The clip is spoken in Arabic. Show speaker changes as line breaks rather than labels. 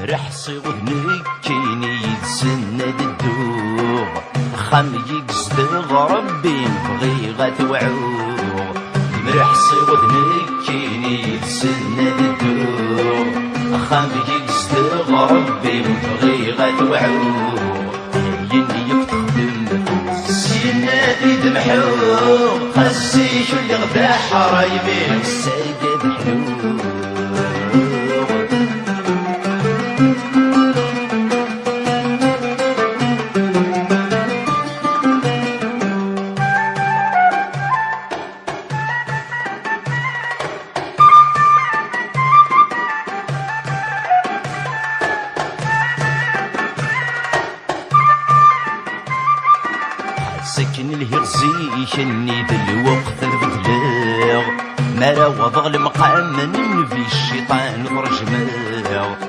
مرح صيغ كيني يتسنى الدوغ خام يقصد ربي نبغي غتوعوغ مرح صيغ كيني يتسنى الدوغ خام يقصد ربي نبغي غتوعوغ يني يفتخدم سينادي دمحوغ خسي شو اللي غدا حرايبي والسايقة بحلوغ سكن الهرزي شني بالوقت البدلاغ ما راوض المقام من في الشيطان فرجماغ